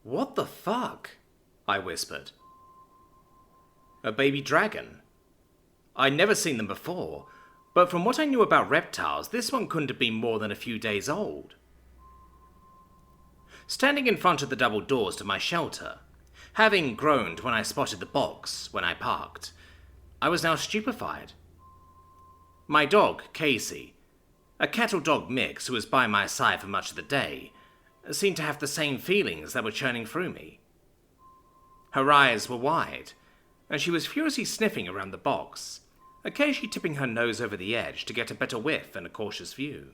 "What the fuck?" I whispered. A baby dragon. I'd never seen them before, but from what I knew about reptiles, this one couldn't have been more than a few days old. Standing in front of the double doors to my shelter, having groaned when I spotted the box when I parked, I was now stupefied. My dog, Casey, a cattle-dog mix who was by my side for much of the day, seemed to have the same feelings that were churning through me. Her eyes were wide, and she was furiously sniffing around the box, occasionally tipping her nose over the edge to get a better whiff and a cautious view.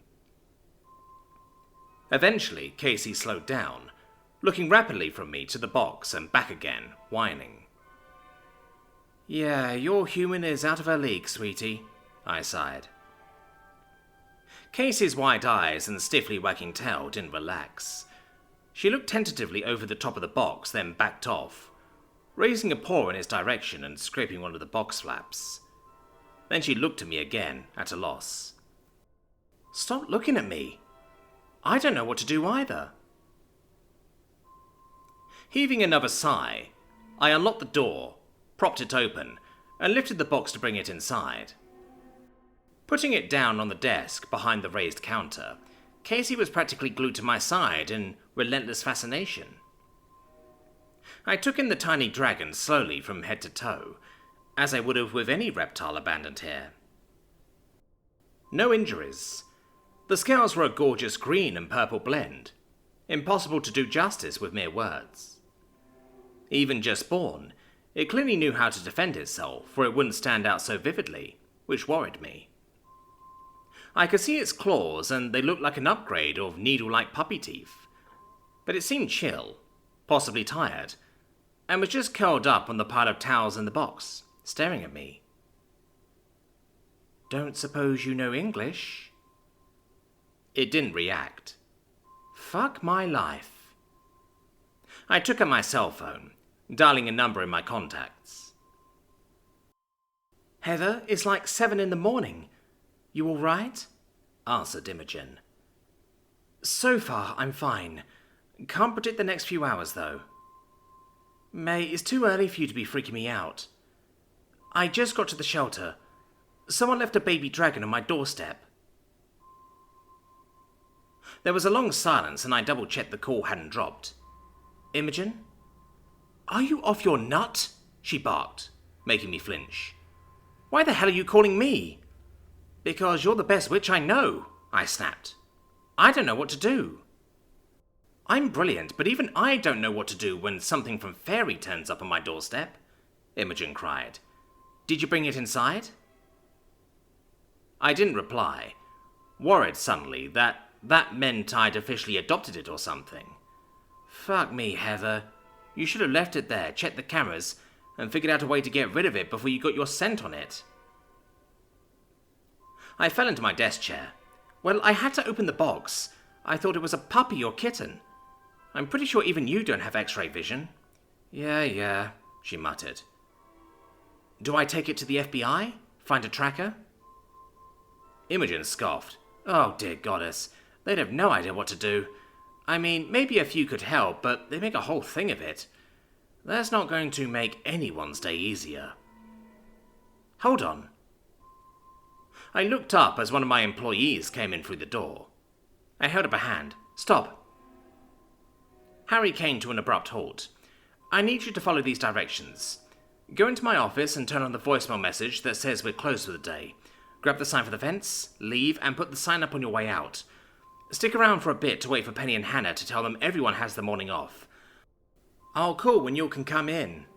Eventually, Casey slowed down, looking rapidly from me to the box and back again, whining. "Yeah, your human is out of her league, sweetie," I sighed. Casey's wide eyes and stiffly wagging tail didn't relax. She looked tentatively over the top of the box, then backed off, raising a paw in his direction and scraping one of the box flaps. Then she looked at me again, at a loss. "Stop looking at me. I don't know what to do either." Heaving another sigh, I unlocked the door, propped it open, and lifted the box to bring it inside. Putting it down on the desk behind the raised counter, Casey was practically glued to my side in relentless fascination. I took in the tiny dragon slowly from head to toe, as I would have with any reptile abandoned here. No injuries. The scales were a gorgeous green and purple blend, impossible to do justice with mere words. Even just born, it clearly knew how to defend itself, for it wouldn't stand out so vividly, which worried me. I could see its claws, and they looked like an upgrade of needle-like puppy teeth, but it seemed chill, possibly tired, and was just curled up on the pile of towels in the box, staring at me. "Don't suppose you know English?" It didn't react. Fuck my life. I took out my cell phone, dialing a number in my contacts. "Heather, it's like 7 in the morning. You all right?" answered Imogen. "So far, I'm fine. Can't predict the next few hours, though." "May, it's too early for you to be freaking me out. I just got to the shelter. Someone left a baby dragon on my doorstep." There was a long silence, and I double-checked the call hadn't dropped. "Imogen?" "Are you off your nut?" she barked, making me flinch. "Why the hell are you calling me?" "Because you're the best witch I know," I snapped. "I don't know what to do." "I'm brilliant, but even I don't know what to do when something from fairy turns up on my doorstep," Imogen cried. "Did you bring it inside?" I didn't reply, worried suddenly that meant I'd officially adopted it or something. Fuck me, Heather. You should have left it there, checked the cameras, and figured out a way to get rid of it before you got your scent on it. I fell into my desk chair. Well, I had to open the box. I thought it was a puppy or kitten. I'm pretty sure even you don't have X-ray vision. Yeah, she muttered. "Do I take it to the FBI? Find a tracker?" Imogen scoffed. "Oh, dear goddess. They'd have no idea what to do. I mean, maybe a few could help, but they make a whole thing of it. That's not going to make anyone's day easier." "Hold on." I looked up as one of my employees came in through the door. I held up a hand. "Stop." Harry came to an abrupt halt. "I need you to follow these directions. Go into my office and turn on the voicemail message that says we're closed for the day. Grab the sign for the fence, leave, and put the sign up on your way out. Stick around for a bit to wait for Penny and Hannah to tell them everyone has the morning off. I'll call when you can come in."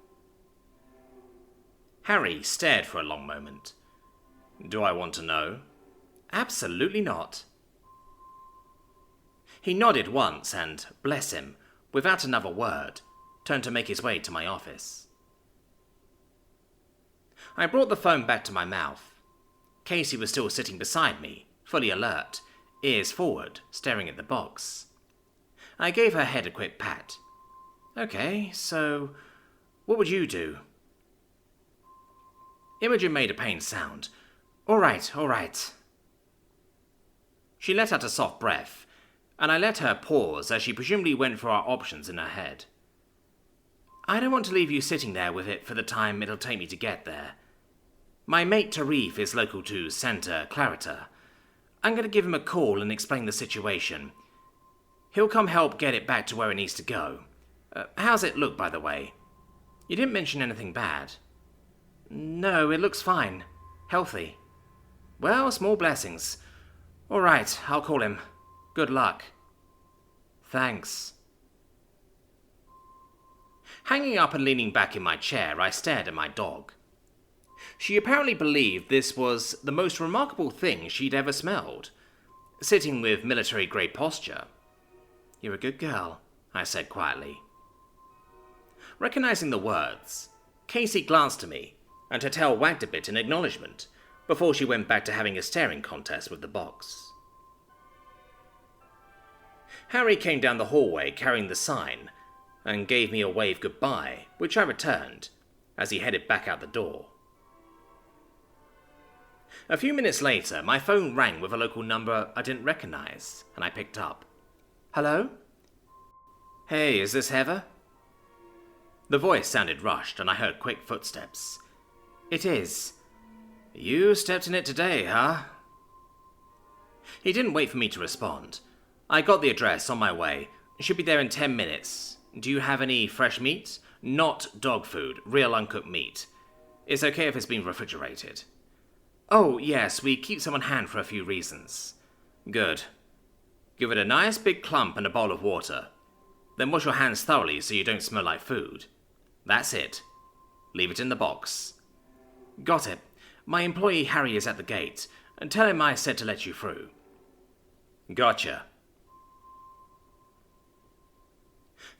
Harry stared for a long moment. "Do I want to know?" "Absolutely not." He nodded once and, bless him, without another word, turned to make his way to my office. I brought the phone back to my mouth. Casey was still sitting beside me, fully alert, ears forward, staring at the box. I gave her head a quick pat. "Okay, so what would you do?" Imogen made a pained sound. All right. She let out a soft breath, and I let her pause as she presumably went through our options in her head. I don't want to leave you sitting there with it for the time it'll take me to get there. My mate Tarif is local to Santa Clarita. I'm going to give him a call and explain the situation. He'll come help get it back to where it needs to go. How's it look, by the way? You didn't mention anything bad. No, it looks fine. Healthy. Well, small blessings. All right, I'll call him. Good luck. Thanks. Hanging up and leaning back in my chair, I stared at my dog. She apparently believed this was the most remarkable thing she'd ever smelled, sitting with military-grade posture. You're a good girl, I said quietly. Recognizing the words, Casey glanced at me, and her tail wagged a bit in acknowledgement, before she went back to having a staring contest with the box. Harry came down the hallway carrying the sign, and gave me a wave goodbye, which I returned, as he headed back out the door. A few minutes later, my phone rang with a local number I didn't recognize, and I picked up. Hello? Hey, is this Heather? The voice sounded rushed, and I heard quick footsteps. It is. You stepped in it today, huh? He didn't wait for me to respond. I got the address, on my way. Should be there in 10 minutes. Do you have any fresh meat? Not dog food, real uncooked meat. It's okay if it's been refrigerated. Oh, yes, we keep some on hand for a few reasons. Good. Give it a nice big clump and a bowl of water. Then wash your hands thoroughly so you don't smell like food. That's it. Leave it in the box. Got it. My employee Harry is at the gate. And tell him I said to let you through. Gotcha.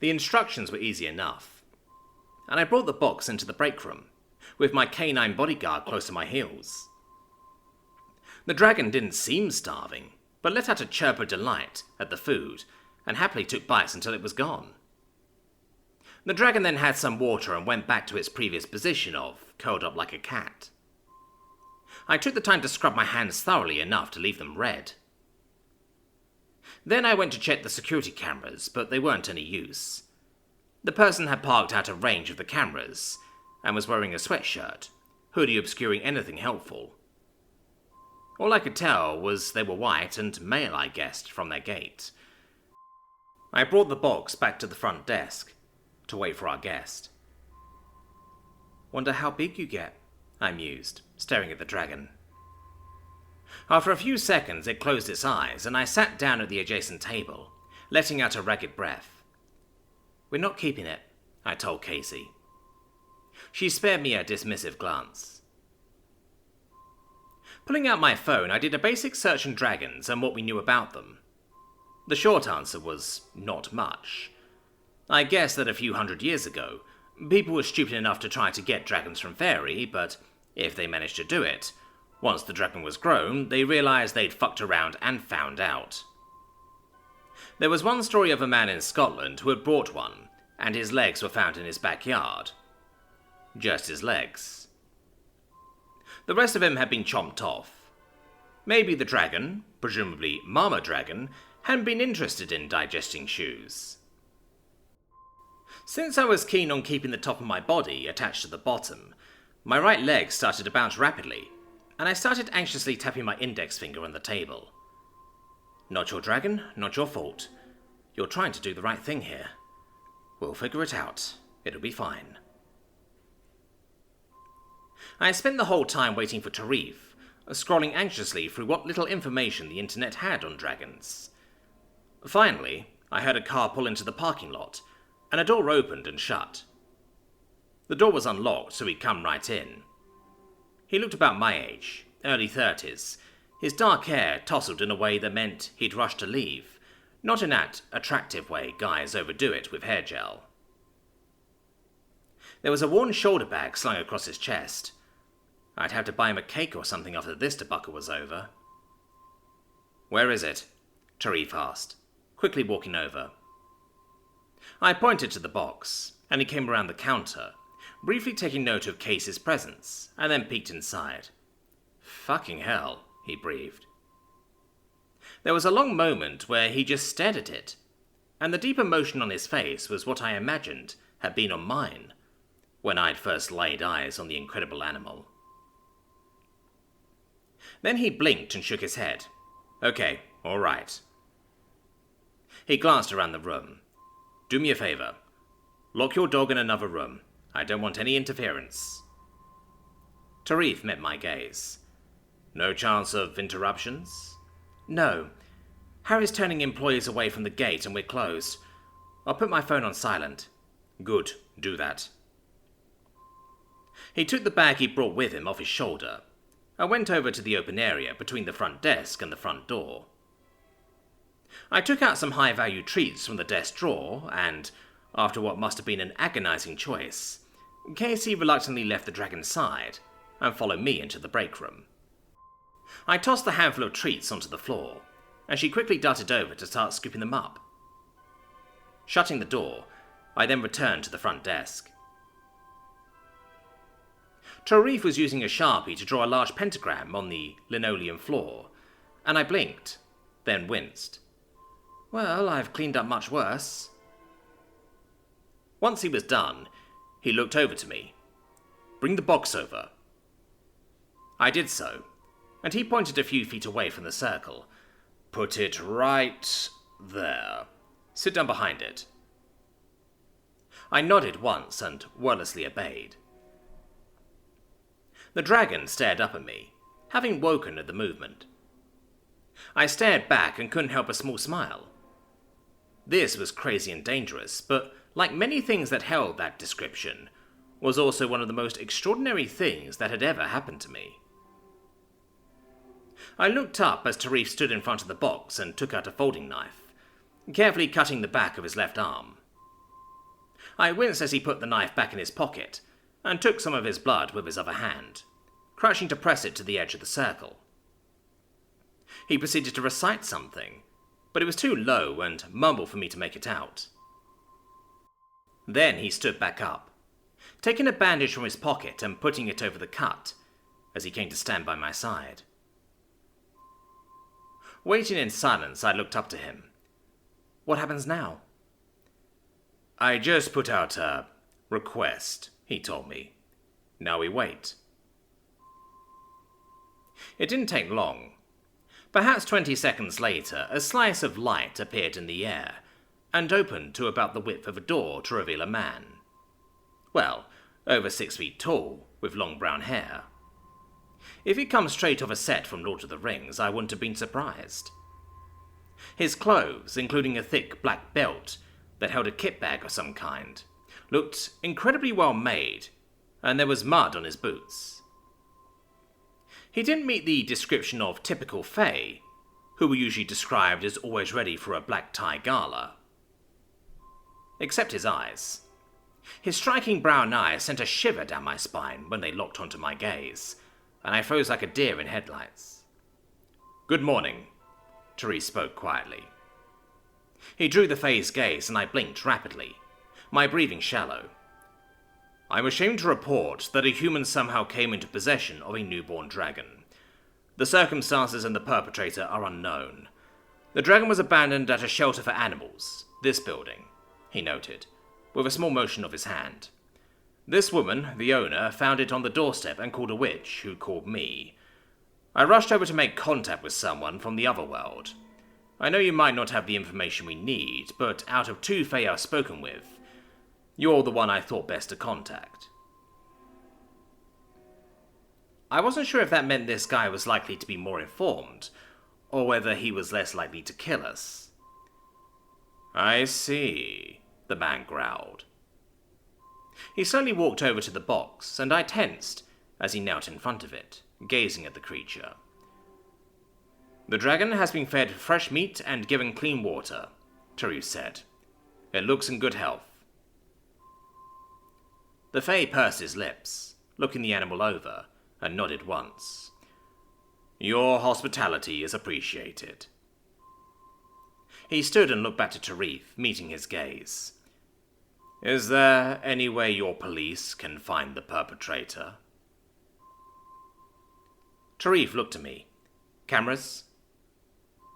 The instructions were easy enough, and I brought the box into the break room, with my canine bodyguard close to my heels. The dragon didn't seem starving, but let out a chirp of delight at the food, and happily took bites until it was gone. The dragon then had some water and went back to its previous position of curled up like a cat. I took the time to scrub my hands thoroughly enough to leave them red. Then I went to check the security cameras, but they weren't any use. The person had parked out of range of the cameras, and was wearing a sweatshirt, hoodie obscuring anything helpful. All I could tell was they were white and male, I guessed, from their gait. I brought the box back to the front desk, to wait for our guest. Wonder how big you get, I mused, staring at the dragon. After a few seconds, it closed its eyes, and I sat down at the adjacent table, letting out a ragged breath. We're not keeping it, I told Casey. She spared me a dismissive glance. Pulling out my phone, I did a basic search on dragons and what we knew about them. The short answer was not much. I guessed that a few hundred years ago, people were stupid enough to try to get dragons from fairy, but if they managed to do it, once the dragon was grown, they realized they'd fucked around and found out. There was one story of a man in Scotland who had brought one, and his legs were found in his backyard. Just his legs. The rest of him had been chomped off. Maybe the dragon, presumably Mama Dragon, hadn't been interested in digesting shoes. Since I was keen on keeping the top of my body attached to the bottom, my right leg started to bounce rapidly, and I started anxiously tapping my index finger on the table. Not your dragon, not your fault. You're trying to do the right thing here. We'll figure it out. It'll be fine. I spent the whole time waiting for Tarif, scrolling anxiously through what little information the internet had on dragons. Finally, I heard a car pull into the parking lot, and a door opened and shut. The door was unlocked, so he'd come right in. He looked about my age, early 30s, his dark hair tousled in a way that meant he'd rushed to leave, not in that attractive way guys overdo it with hair gel. There was a worn shoulder bag slung across his chest. I'd have to buy him a cake or something after this debacle was over. Where is it? Tarif asked, quickly walking over. I pointed to the box, and he came around the counter, briefly taking note of Casey's presence, and then peeked inside. Fucking hell, he breathed. There was a long moment where he just stared at it, and the deep emotion on his face was what I imagined had been on mine when I'd first laid eyes on the incredible animal. Then he blinked and shook his head. Okay, all right. He glanced around the room. Do me a favor. Lock your dog in another room. I don't want any interference. Tarif met my gaze. No chance of interruptions? No. Harry's turning employees away from the gate and we're closed. I'll put my phone on silent. Good, do that. He took the bag he brought with him off his shoulder. I went over to the open area between the front desk and the front door. I took out some high-value treats from the desk drawer and, after what must have been an agonizing choice, Casey reluctantly left the dragon's side and followed me into the break room. I tossed the handful of treats onto the floor, and she quickly darted over to start scooping them up. Shutting the door, I then returned to the front desk. Tarif was using a Sharpie to draw a large pentagram on the linoleum floor, and I blinked, then winced. Well, I've cleaned up much worse. Once he was done, he looked over to me. Bring the box over. I did so, and he pointed a few feet away from the circle. Put it right there. Sit down behind it. I nodded once and wordlessly obeyed. The dragon stared up at me, having woken at the movement. I stared back and couldn't help a small smile. This was crazy and dangerous, but like many things that held that description, was also one of the most extraordinary things that had ever happened to me. I looked up as Tarif stood in front of the box and took out a folding knife, carefully cutting the back of his left arm. I winced as he put the knife back in his pocket and took some of his blood with his other hand, crouching to press it to the edge of the circle. He proceeded to recite something, but it was too low and mumbled for me to make it out. Then he stood back up, taking a bandage from his pocket and putting it over the cut as he came to stand by my side. Waiting in silence, I looked up to him. What happens now? I just put out a request, he told me. Now we wait. It didn't take long. Perhaps 20 seconds later, a slice of light appeared in the air and opened to about the width of a door to reveal a man. Well, over 6 feet tall, with long brown hair. If he'd come straight off a set from Lord of the Rings, I wouldn't have been surprised. His clothes, including a thick black belt that held a kit bag of some kind, looked incredibly well made, and there was mud on his boots. He didn't meet the description of typical Fae, who were usually described as always ready for a black tie gala. Except his eyes. His striking brown eyes sent a shiver down my spine when they locked onto my gaze, and I froze like a deer in headlights. Good morning, Therese spoke quietly. He drew the Fae's gaze and I blinked rapidly, my breathing shallow. I'm ashamed to report that a human somehow came into possession of a newborn dragon. The circumstances and the perpetrator are unknown. The dragon was abandoned at a shelter for animals, this building, he noted, with a small motion of his hand. This woman, the owner, found it on the doorstep and called a witch, who called me. I rushed over to make contact with someone from the other world. I know you might not have the information we need, but out of 2 Fae I've spoken with, you're the one I thought best to contact. I wasn't sure if that meant this guy was likely to be more informed, or whether he was less likely to kill us. I see, the man growled. He slowly walked over to the box, and I tensed as he knelt in front of it, gazing at the creature. The dragon has been fed fresh meat and given clean water, Therese said. It looks in good health. The Fae pursed his lips, looking the animal over, and nodded once. Your hospitality is appreciated. He stood and looked back to Tarif, meeting his gaze. Is there any way your police can find the perpetrator? Tarif looked at me. Cameras?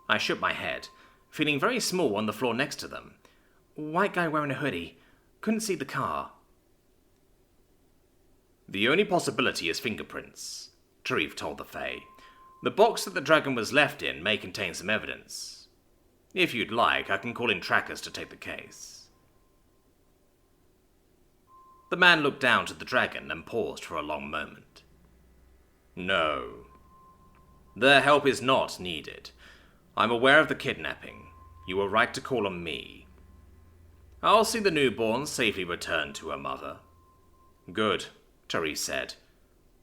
I shook my head, feeling very small on the floor next to them. White guy wearing a hoodie. couldn't see the car. The only possibility is fingerprints, Tarif told the Fae. The box that the dragon was left in may contain some evidence. If you'd like, I can call in trackers to take the case. The man looked down to the dragon and paused for a long moment. No. Their help is not needed. I'm aware of the kidnapping. You were right to call on me. I'll see the newborn safely returned to her mother. Good, Therese said,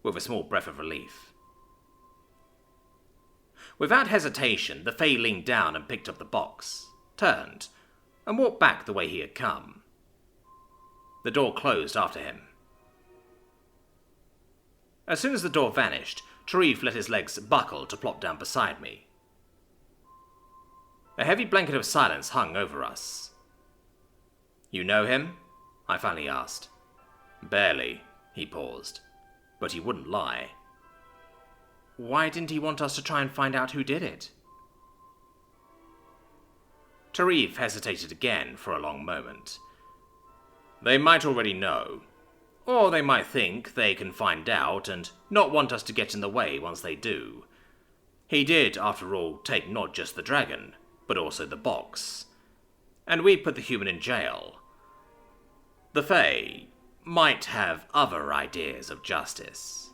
with a small breath of relief. Without hesitation, the Fae leaned down and picked up the box, turned, and walked back the way he had come. The door closed after him. As soon as the door vanished, Tarif let his legs buckle to plop down beside me. A heavy blanket of silence hung over us. You know him? I finally asked. Barely, he paused, but he wouldn't lie. Why didn't he want us to try and find out who did it? Tarif hesitated again for a long moment. They might already know, or they might think they can find out and not want us to get in the way once they do. He did, after all, take not just the dragon, but also the box. And we put the human in jail. The Fae might have other ideas of justice.